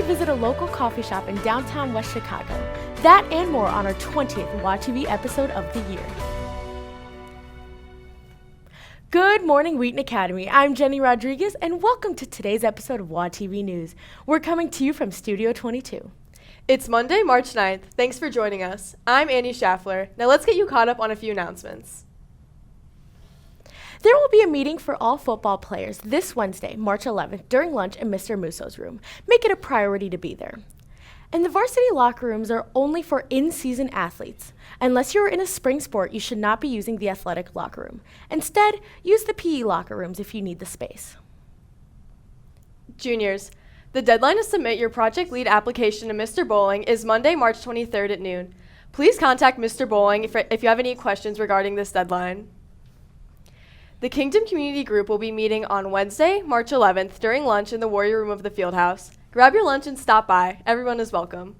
visit a local coffee shop in downtown West Chicago. That and more on our 20th WAtv episode of the year. Good morning, Wheaton Academy. I'm Jenny Rodriguez, and welcome to today's episode of WAtv News. We're coming to you from Studio 22. It's Monday, March 9th. Thanks for joining us. I'm Annie Schaffler. Now let's get you caught up on a few announcements. There will be a meeting for all football players this Wednesday, March 11th, during lunch in Mr. Musso's room. Make it a priority to be there. And the varsity locker rooms are only for in-season athletes. Unless you're in a spring sport, you should not be using the athletic locker room. Instead, use the PE locker rooms if you need the space. Juniors, the deadline to submit your project lead application to Mr. Bowling is Monday, March 23rd at noon. Please contact Mr. Bowling if you have any questions regarding this deadline. The Kingdom Community Group will be meeting on Wednesday, March 11th during lunch in the Warrior Room of the Fieldhouse. Grab your lunch and stop by. Everyone is welcome.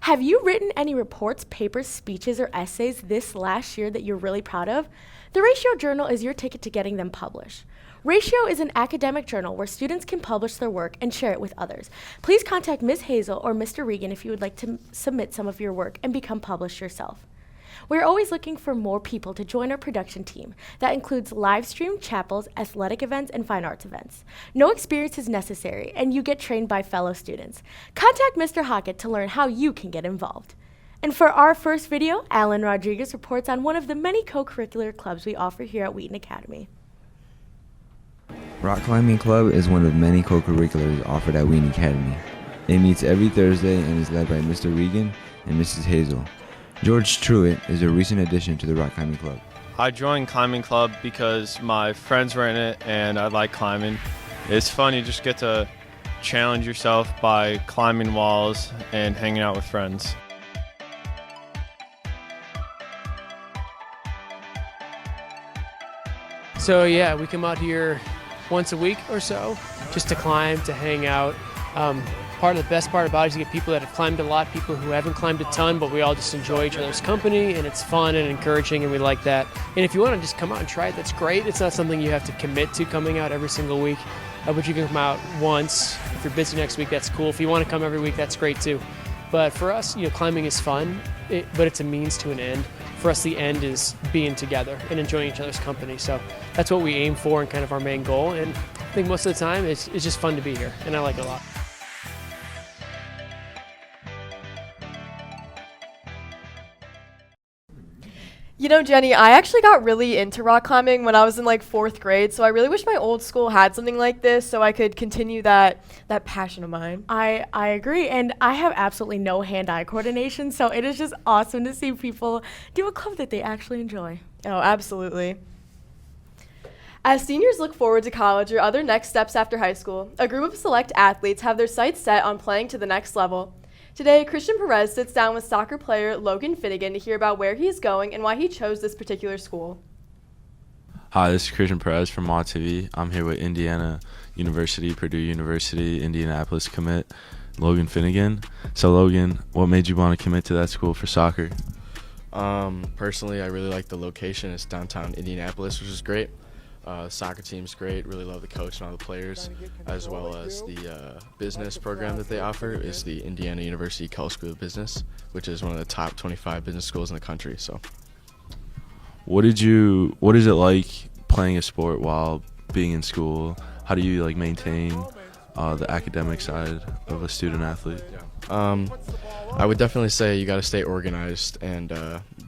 Have you written any reports, papers, speeches, or essays this last year that you're really proud of? The Ratio Journal is your ticket to getting them published. Ratio is an academic journal where students can publish their work and share it with others. Please contact Ms. Hazel or Mr. Regan if you would like to submit some of your work and become published yourself. We're always looking for more people to join our production team. That includes live stream, chapels, athletic events, and fine arts events. No experience is necessary, and you get trained by fellow students. Contact Mr. Hockett to learn how you can get involved. And for our first video, Alan Rodriguez reports on one of the many co-curricular clubs we offer here at Wheaton Academy. Rock Climbing Club is one of many co-curriculars offered at Wheaton Academy. It meets every Thursday and is led by Mr. Regan and Mrs. Hazel. George Truitt is a recent addition to the Rock Climbing Club. I joined climbing club because my friends were in it and I like climbing. It's fun, you just get to challenge yourself by climbing walls and hanging out with friends. So yeah, we come out here once a week or so just to climb, to hang out. The best part about it is you get people that have climbed a lot, people who haven't climbed a ton, but we all just enjoy each other's company, and it's fun and encouraging, and we like that. And if you want to just come out and try it, that's great. It's not something you have to commit to coming out every single week, but you can come out once. If you're busy next week, that's cool. If you want to come every week, that's great too. But for us, climbing is fun, but it's a means to an end. For us, the end is being together and enjoying each other's company. So that's what we aim for and kind of our main goal. And I think most of the time, it's just fun to be here, and I like it a lot. You know, Jenny, I actually got really into rock climbing when I was in like 4th grade, so I really wish my old school had something like this so I could continue that passion of mine. I agree, and I have absolutely no hand-eye coordination, so it is just awesome to see people do a club that they actually enjoy. Oh, absolutely. As seniors look forward to college or other next steps after high school, a group of select athletes have their sights set on playing to the next level. Today, Christian Perez sits down with soccer player Logan Finnegan to hear about where he is going and why he chose this particular school. Hi, this is Christian Perez from WAtv. I'm here with Indiana University, Purdue University, Indianapolis commit, Logan Finnegan. So Logan, what made you want to commit to that school for soccer? Personally, I really like the location. It's downtown Indianapolis, which is great. Soccer team's great, really love the coach and all the players, as well as the business program that they offer is the Indiana University College School of Business, which is one of the top 25 business schools in the country. So, what is it like playing a sport while being in school? How do you maintain the academic side of a student athlete? I would definitely say you got to stay organized and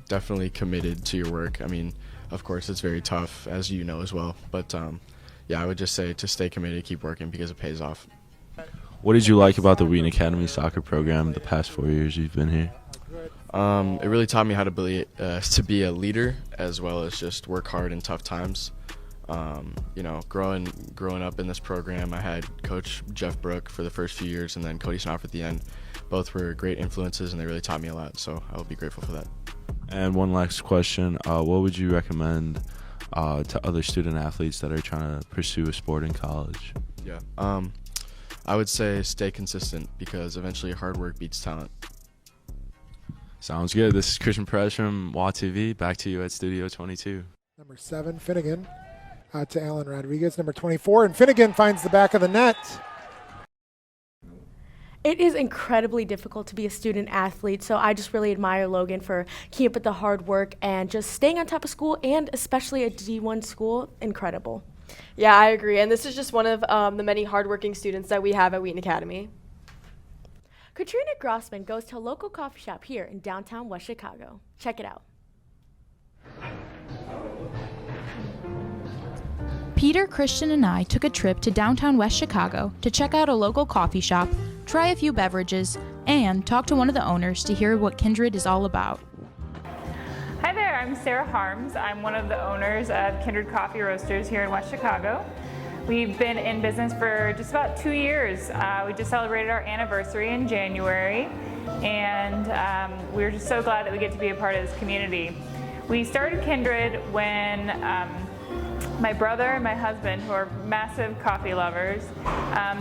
definitely committed to your work. I mean, of course, it's very tough, as you know as well. But, I would just say to stay committed, keep working, because it pays off. What did you like about the Wheaton Academy soccer program the past 4 years you've been here? It really taught me how to be a leader, as well as just work hard in tough times. Growing up in this program, I had Coach Jeff Brook for the first few years, and then Cody Snoff at the end. Both were great influences, and they really taught me a lot, so I will be grateful for that. And one last question, what would you recommend to other student athletes that are trying to pursue a sport in college? I would say stay consistent, because eventually hard work beats talent. Sounds good. This is Christian Perez from WAtv. Back to you at Studio 22. Number 7, Finnegan, to Alan Rodriguez. Number 24, and Finnegan finds the back of the net. It is incredibly difficult to be a student athlete, so I just really admire Logan for keeping up with the hard work and just staying on top of school, and especially a D1 school. Incredible. Yeah, I agree. And this is just one of the many hardworking students that we have at Wheaton Academy. Katrina Grossman goes to a local coffee shop here in downtown West Chicago. Check it out. Peter, Christian, and I took a trip to downtown West Chicago to check out a local coffee shop, try a few beverages, and talk to one of the owners to hear what Kindred is all about. Hi there, I'm Sarah Harms. I'm one of the owners of Kindred Coffee Roasters here in West Chicago. We've been in business for just about 2 years. We just celebrated our anniversary in January, and we're just so glad that we get to be a part of this community. We started Kindred when my brother and my husband, who are massive coffee lovers,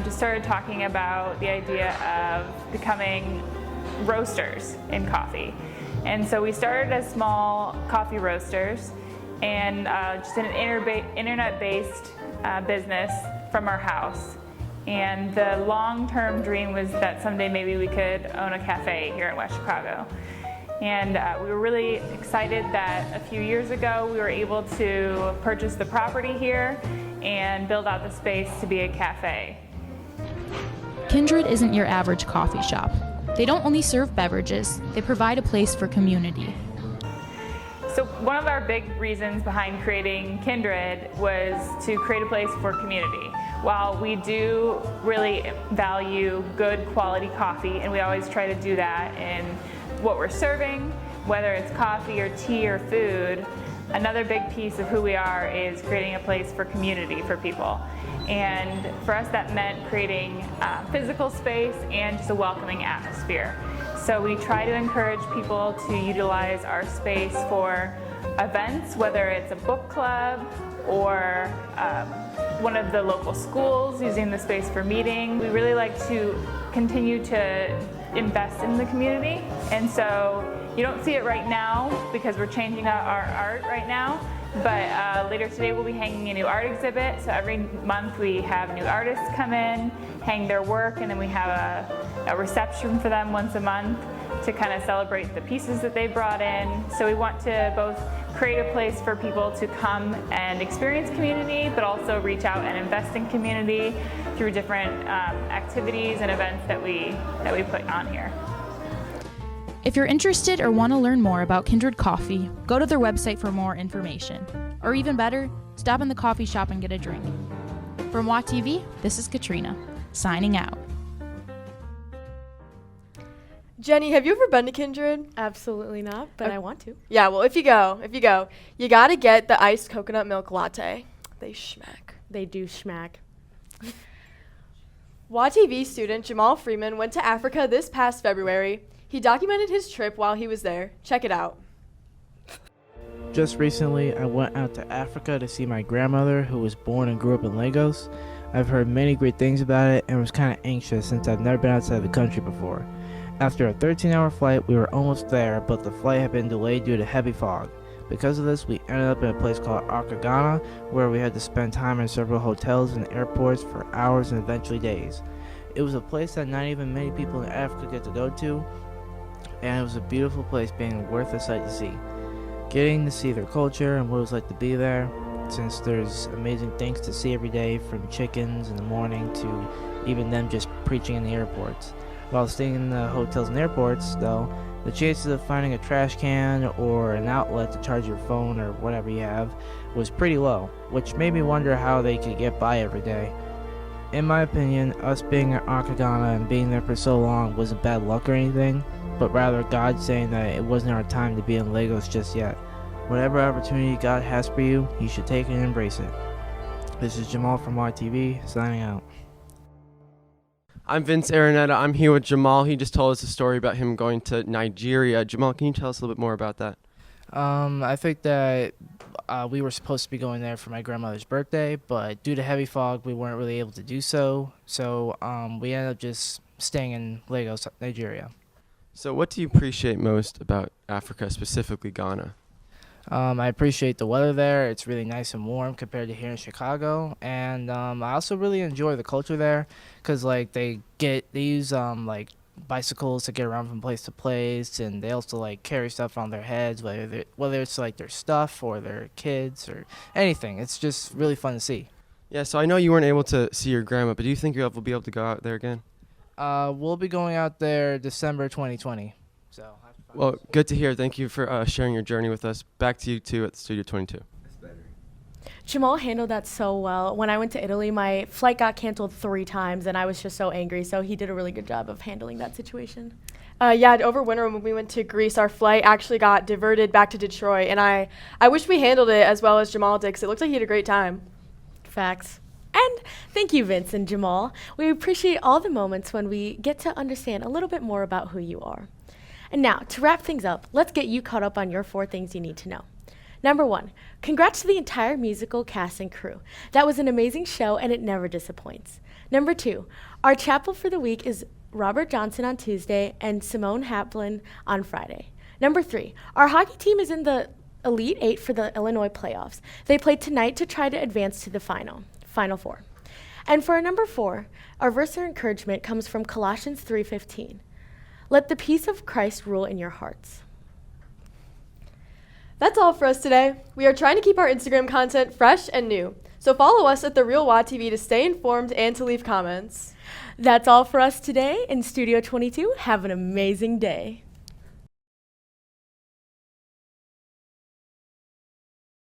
just started talking about the idea of becoming roasters in coffee. And so we started as small coffee roasters and just an internet-based business from our house. And the long-term dream was that someday maybe we could own a cafe here in West Chicago. And we were really excited that a few years ago we were able to purchase the property here and build out the space to be a cafe. Kindred isn't your average coffee shop. They don't only serve beverages, they provide a place for community. So one of our big reasons behind creating Kindred was to create a place for community. While we do really value good quality coffee, and we always try to do that in what we're serving, whether it's coffee or tea or food, another big piece of who we are is creating a place for community for people. And for us that meant creating physical space and just a welcoming atmosphere. So we try to encourage people to utilize our space for events, whether it's a book club or one of the local schools using the space for meeting. We really like to continue to invest in the community, and so you don't see it right now because we're changing out our art right now, but later today we'll be hanging a new art exhibit. So every month we have new artists come in, hang their work, and then we have a reception for them once a month to kind of celebrate the pieces that they brought in. So we want to both create a place for people to come and experience community, but also reach out and invest in community through different activities and events that we put on here. If you're interested or want to learn more about Kindred Coffee, go to their website for more information. Or even better, stop in the coffee shop and get a drink. From WAtv, this is Katrina, signing out. Jenny, have you ever been to Kindred? Absolutely not, but I want to. Yeah, well, if you go, you gotta get the iced coconut milk latte. They schmack. They do schmack. WATv student Jamal Freeman went to Africa this past February. He documented his trip while he was there. Check it out. Just recently, I went out to Africa to see my grandmother, who was born and grew up in Lagos. I've heard many great things about it and was kind of anxious since I've never been outside the country before. After a 13-hour flight, we were almost there, but the flight had been delayed due to heavy fog. Because of this, we ended up in a place called Accra, Ghana, where we had to spend time in several hotels and airports for hours and eventually days. It was a place that not even many people in Africa get to go to, and it was a beautiful place, being worth a sight to see. Getting to see their culture and what it was like to be there, since there's amazing things to see every day, from chickens in the morning to even them just preaching in the airports. While staying in the hotels and airports, though, the chances of finding a trash can or an outlet to charge your phone or whatever you have was pretty low, which made me wonder how they could get by every day. In my opinion, us being at Accra, Ghana and being there for so long wasn't bad luck or anything, but rather God saying that it wasn't our time to be in Lagos just yet. Whatever opportunity God has for you, you should take it and embrace it. This is Jamal from WATv, signing out. I'm Vince Araneta. I'm here with Jamal. He just told us a story about him going to Nigeria. Jamal, can you tell us a little bit more about that? I think that we were supposed to be going there for my grandmother's birthday, but due to heavy fog, we weren't really able to do so. So we ended up just staying in Lagos, Nigeria. So what do you appreciate most about Africa, specifically Ghana? I appreciate the weather there. It's really nice and warm compared to here in Chicago. And I also really enjoy the culture there because, like, they use, like, bicycles to get around from place to place, and they also, like, carry stuff on their heads, whether it's, like, their stuff or their kids or anything. It's just really fun to see. Yeah, so I know you weren't able to see your grandma, but do you think you'll be able to go out there again? We'll be going out there December 2020. So. Well, good to hear. Thank you for sharing your journey with us. Back to you two at Studio 22. Jamal handled that so well. When I went to Italy, my flight got canceled 3 times, and I was just so angry. So he did a really good job of handling that situation. Yeah, over winter when we went to Greece, our flight actually got diverted back to Detroit, and I wish we handled it as well as Jamal did, because it looks like he had a great time. Facts. And thank you, Vince and Jamal. We appreciate all the moments when we get to understand a little bit more about who you are. And now, to wrap things up, let's get you caught up on your 4 things you need to know. Number 1, congrats to the entire musical cast and crew. That was an amazing show, and it never disappoints. Number 2, our chapel for the week is Robert Johnson on Tuesday and Simone Haplin on Friday. Number 3, our hockey team is in the Elite 8 for the Illinois playoffs. They played tonight to try to advance to the Final 4. And for our number 4, our verse of encouragement comes from Colossians 3:15. Let the peace of Christ rule in your hearts. That's all for us today. We are trying to keep our Instagram content fresh and new. So follow us at The Real WAtv to stay informed and to leave comments. That's all for us today in Studio 22. Have an amazing day.